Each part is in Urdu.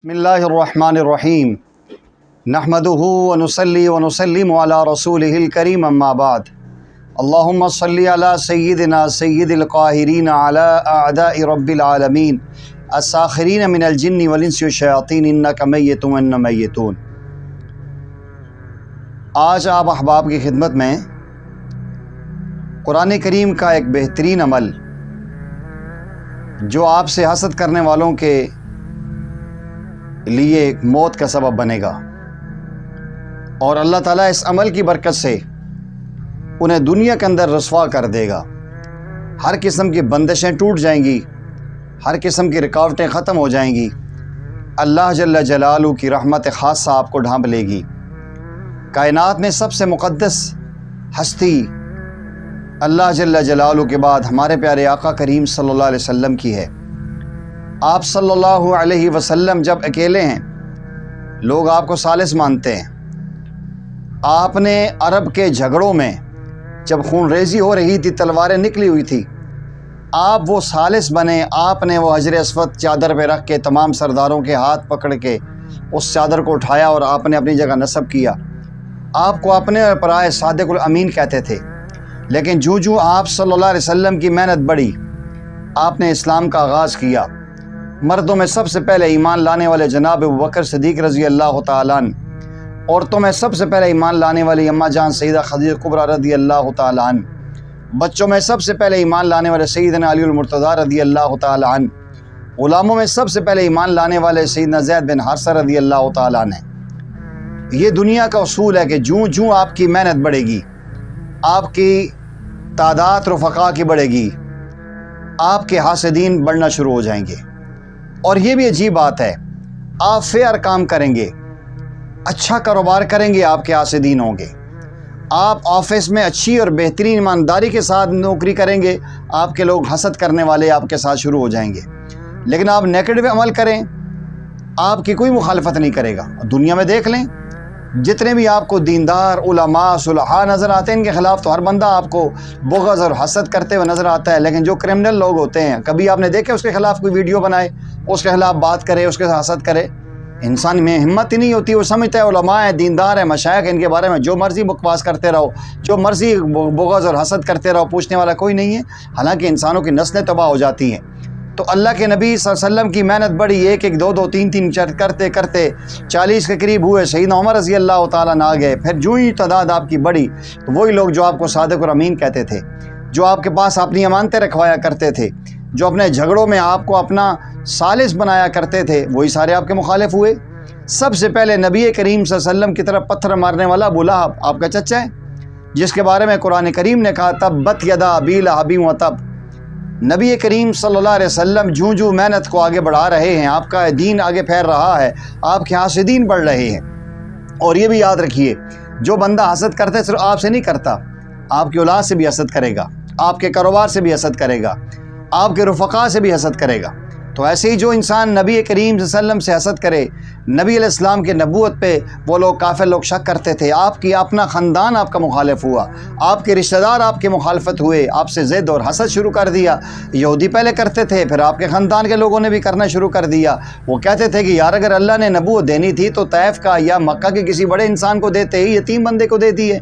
بسم اللہ الرحمن الرحیم نحمدہ ونصلی ونسلم علی رسولہ الکریم اما بعد اللہم صلی علی سیدنا سید القاہرین علی اعداء رب العالمین الساخرین من الجن والانس والشیاطین انک میت وانہم میتون۔ آج آپ احباب کی خدمت میں قرآن کریم کا ایک بہترین عمل جو آپ سے حسد کرنے والوں کے لیے ایک موت کا سبب بنے گا، اور اللہ تعالیٰ اس عمل کی برکت سے انہیں دنیا کے اندر رسوا کر دے گا۔ ہر قسم کی بندشیں ٹوٹ جائیں گی، ہر قسم کی رکاوٹیں ختم ہو جائیں گی، اللہ جل جلالہ کی رحمت خاصہ آپ کو ڈھانپ لے گی۔ کائنات میں سب سے مقدس ہستی اللہ جل جلالہ کے بعد ہمارے پیارے آقا کریم صلی اللہ علیہ وسلم کی ہے۔ آپ صلی اللہ علیہ وسلم جب اکیلے ہیں، لوگ آپ کو ثالث مانتے ہیں۔ آپ نے عرب کے جھگڑوں میں جب خون ریزی ہو رہی تھی، تلواریں نکلی ہوئی تھی، آپ وہ ثالث بنے۔ آپ نے وہ حجر اسود چادر پہ رکھ کے تمام سرداروں کے ہاتھ پکڑ کے اس چادر کو اٹھایا اور آپ نے اپنی جگہ نصب کیا۔ آپ کو اپنے پرائے صادق الامین کہتے تھے، لیکن جو آپ صلی اللہ علیہ وسلم کی محنت بڑھی، آپ نے اسلام کا آغاز کیا۔ مردوں میں سب سے پہلے ایمان لانے والے جناب ابوبکر صدیق رضی اللہ تعالیٰ عنہ، عورتوں میں سب سے پہلے ایمان لانے والی اماں جان سیدہ خدیجہ کبریٰ رضی اللہ تعالیٰ عنہ، بچوں میں سب سے پہلے ایمان لانے والے سیدنا علی المرتضیٰ رضی اللہ تعالیٰ عنہ، غلاموں میں سب سے پہلے ایمان لانے والے سیدنا زید بن حارثہ رضی اللہ تعالیٰ عنہ۔ یہ دنیا کا اصول ہے کہ جو آپ کی محنت بڑھے گی، آپ کی تعداد رفقا کی بڑھے گی، آپ کے حاسدین بڑھنا شروع ہو جائیں گے۔ اور یہ بھی عجیب بات ہے، آپ فیئر کام کریں گے، اچھا کاروبار کریں گے، آپ کے حاسدین ہوں گے۔ آپ آفس میں اچھی اور بہترین ایمانداری کے ساتھ نوکری کریں گے، آپ کے لوگ حسد کرنے والے آپ کے ساتھ شروع ہو جائیں گے۔ لیکن آپ نیگیٹو عمل کریں، آپ کی کوئی مخالفت نہیں کرے گا۔ دنیا میں دیکھ لیں، جتنے بھی آپ کو دیندار علماء صلحاء نظر آتے ہیں، ان کے خلاف تو ہر بندہ آپ کو بغض اور حسد کرتے ہوئے نظر آتا ہے، لیکن جو کرمنل لوگ ہوتے ہیں، کبھی آپ نے دیکھے اس کے خلاف کوئی ویڈیو بنائے، اس کے خلاف بات کرے، اس کے حسد کرے؟ انسان میں ہمت ہی نہیں ہوتی۔ وہ سمجھتا ہے علماء ہیں، دیندار ہیں، مشائخ ہیں، ان کے بارے میں جو مرضی بکواس کرتے رہو، جو مرضی بغض اور حسد کرتے رہو، پوچھنے والا کوئی نہیں ہے۔ حالانکہ انسانوں کی نسلیں تباہ ہو جاتی ہیں۔ تو اللہ کے نبی صلی اللہ علیہ وسلم کی محنت بڑی، ایک دو تین کرتے کرتے 40 کے قریب ہوئے، سیدنا عمر رضی اللہ تعالیٰ عنہ آ گئے۔ پھر جو ہی تعداد آپ کی بڑھی، تو وہی لوگ جو آپ کو صادق اور امین کہتے تھے، جو آپ کے پاس اپنی امانتیں رکھوایا کرتے تھے، جو اپنے جھگڑوں میں آپ کو اپنا ثالث بنایا کرتے تھے، وہی سارے آپ کے مخالف ہوئے۔ سب سے پہلے نبی کریم صلی اللہ علیہ وسلم کی طرف پتھر مارنے والا ابو لہب آپ کا چچا ہے، جس کے بارے میں قرآن کریم نے کہا تبت یدا ابی لہب وتب۔ نبی کریم صلی اللہ علیہ وسلم جو محنت کو آگے بڑھا رہے ہیں، آپ کا دین آگے پھیل رہا ہے، آپ کے حاسدین بڑھ رہے ہیں۔ اور یہ بھی یاد رکھیے، جو بندہ حسد کرتا ہے صرف آپ سے نہیں کرتا، آپ کی اولاد سے بھی حسد کرے گا، آپ کے کاروبار سے بھی حسد کرے گا، آپ کے رفقا سے بھی حسد کرے گا۔ تو ایسے ہی جو انسان نبی کریم صلی اللہ علیہ وسلم سے حسد کرے، نبی علیہ السلام کے نبوت پہ وہ لوگ کافر لوگ شک کرتے تھے، آپ کی اپنا خاندان آپ کا مخالف ہوا، آپ کے رشتہ دار آپ کے مخالفت ہوئے، آپ سے ضد اور حسد شروع کر دیا۔ یہودی پہلے کرتے تھے، پھر آپ کے خاندان کے لوگوں نے بھی کرنا شروع کر دیا۔ وہ کہتے تھے کہ یار اگر اللہ نے نبوت دینی تھی تو طائف کا یا مکہ کے کسی بڑے انسان کو دیتے ہی، یتیم بندے کو دے دیے۔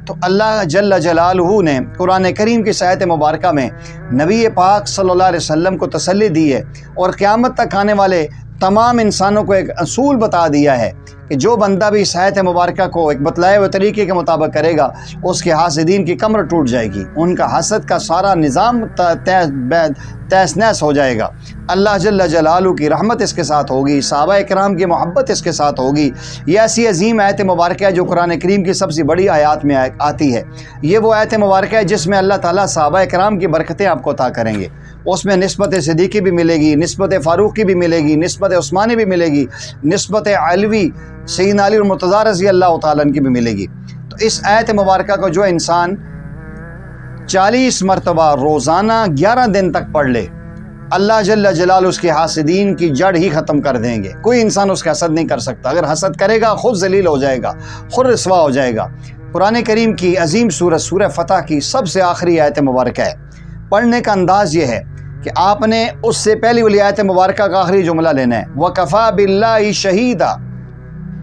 تو اللہ جل جلالہ نے قرآن کریم کی آیت مبارکہ میں نبی پاک صلی اللہ علیہ وسلم کو تسلی دی ہے، اور قیامت تک آنے والے تمام انسانوں کو ایک اصول بتا دیا ہے کہ جو بندہ بھی اس آیت مبارکہ کو ایک بتلائے ہوئے طریقے کے مطابق کرے گا، اس کے حاسدین کی کمر ٹوٹ جائے گی، ان کا حسد کا سارا نظام تہس نہس ہو جائے گا۔ اللہ جل جلالہ کی رحمت اس کے ساتھ ہوگی، صحابہ کرام کی محبت اس کے ساتھ ہوگی۔ یہ ایسی عظیم آیت مبارکہ ہے جو قرآن کریم کی سب سے بڑی آیات میں آتی ہے۔ یہ وہ آیت مبارکہ ہے جس میں اللہ تعالیٰ صحابہ کرام کی برکتیں آپ کو عطا کریں گے۔ اس میں نسبت صدیقی بھی ملے گی، نسبت فاروقی بھی ملے گی، نسبت عثمانی بھی ملے گی، نسبت علوی سیدنا علی المرتضیٰ رضی اللہ تعالیٰ عنہ کی بھی ملے گی۔ تو اس آیت مبارکہ کو جو انسان 40 مرتبہ روزانہ 11 دن تک پڑھ لے، اللہ جل جلالہ اس کے حاسدین کی جڑ ہی ختم کر دیں گے۔ کوئی انسان اس کا حسد نہیں کر سکتا۔ اگر حسد کرے گا خود ذلیل ہو جائے گا، خود رسوا ہو جائے گا۔ قرآن کریم کی عظیم سورہ فتح کی سب سے آخری آیت مبارکہ ہے۔ پڑھنے کا انداز یہ ہے کہ آپ نے اس سے پہلی والی آیت مبارکہ کا آخری جملہ لینا ہے وَكَفَى بِاللَّهِ شَهِيدًا۔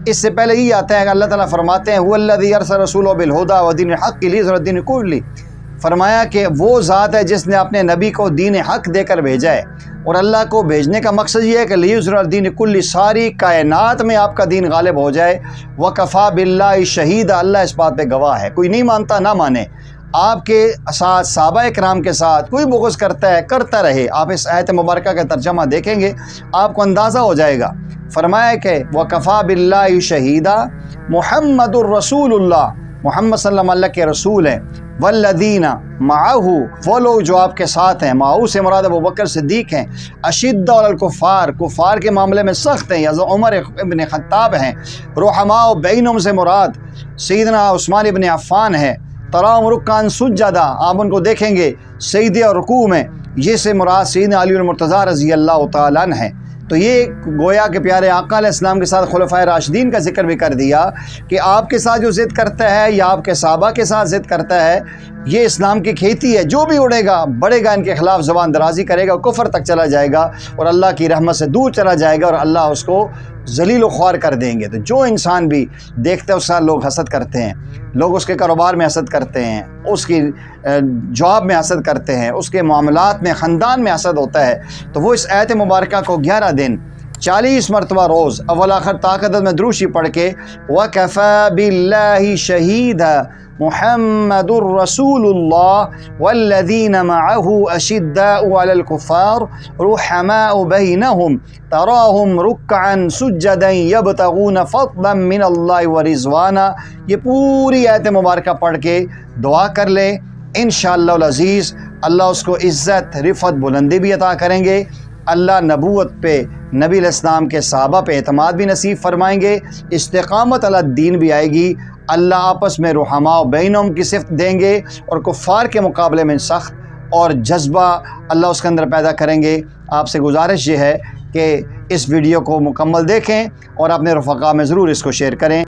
اس سے پہلے یہ آتا ہے کہ اللہ تعالیٰ فرماتے ہیں هُوَ الَّذِي أَرْسَلَ رَسُولَهُ بِالْهُدَى وَدِينِ الْحَقِّ لِيُظْهِرَهُ عَلَى الدِّينِ كُلِّهِ۔ فرمایا کہ وہ ذات ہے جس نے اپنے نبی کو دین حق دے کر بھیجا ہے، اور اللہ کو بھیجنے کا مقصد یہ ہے کہ لیُظْهِرَهُ عَلَى الدِّينِ كُلِّهِ، ساری کائنات میں آپ کا دین غالب ہو جائے۔ وَكَفَى بِاللَّهِ شَهِيدًا، اللہ اس بات پہ گواہ ہے، کوئی نہیں مانتا نہ مانے۔ آپ کے ساتھ صحابہ کرام کے ساتھ کوئی بغض کرتا ہے کرتا رہے۔ آپ اس آیت مبارکہ کا ترجمہ دیکھیں گے آپ کو اندازہ ہو جائے گا۔ فرمایا کہ وَكَفَى بِاللَّهِ شَهِيدًا، محمد الرسول اللہ، محمد صلی اللہ علیہ وسلم اللہ کے رسول ہیں۔ والذین معہ، وہ لوگ جو آپ کے ساتھ ہیں، معہ سے مراد ابو بکر صدیق ہیں، اشداء علی الکفار، کفار کے معاملے میں سخت ہیں، یا عمر ابن خطاب ہیں۔ رحماء بینہم سے مراد سیدنا عثمان ابن عفان ہے۔ تراہم رکعا سجدا، آپ ان کو دیکھیں گے سجدے اور رکوع میں، یہ سے مراد سیدنا علی المرتضیٰ رضی اللہ تعالیٰ عنہ ہیں۔ تو یہ گویا کہ پیارے آقا علیہ السلام کے ساتھ خلفائے راشدین کا ذکر بھی کر دیا کہ آپ کے ساتھ جو ضد کرتا ہے یا آپ کے صحابہ کے ساتھ ضد کرتا ہے، یہ اسلام کی کھیتی ہے، جو بھی اڑے گا بڑھے گا ان کے خلاف زبان درازی کرے گا، کفر تک چلا جائے گا اور اللہ کی رحمت سے دور چلا جائے گا، اور اللہ اس کو ذلیل و خوار کر دیں گے۔ تو جو انسان بھی دیکھتا ہے اس کا لوگ حسد کرتے ہیں، لوگ اس کے کاروبار میں حسد کرتے ہیں، اس کی جاب میں حسد کرتے ہیں، اس کے معاملات میں، خاندان میں حسد ہوتا ہے، تو وہ اس آیت مبارکہ کو 11 دن 40 مرتبہ روز اول آخر طاقت میں دروشی پڑھ کے وَكَفَى بِاللَّهِ شَهِيدًا محمد الرسول اللہ والذین معہ اشداء علی الکفار رحماء بینہم تراہم رکعا سجدا یبتغون فضلا من اللہ ورضوانا۔ یہ پوری آیت مبارکہ پڑھ کے دعا کر لے، انشاءاللہ العزیز اللہ اس کو عزت، رفعت، بلندی بھی عطا کریں گے۔ اللہ نبوت پہ، نبی علیہ السلام کے صحابہ پہ اعتماد بھی نصیب فرمائیں گے، استقامت علی الدین بھی آئے گی، اللہ آپس میں رحماء بینہم کی صفت دیں گے، اور کفار کے مقابلے میں سخت اور جذبہ اللہ اس کے اندر پیدا کریں گے۔ آپ سے گزارش یہ ہے کہ اس ویڈیو کو مکمل دیکھیں اور اپنے رفقا میں ضرور اس کو شیئر کریں۔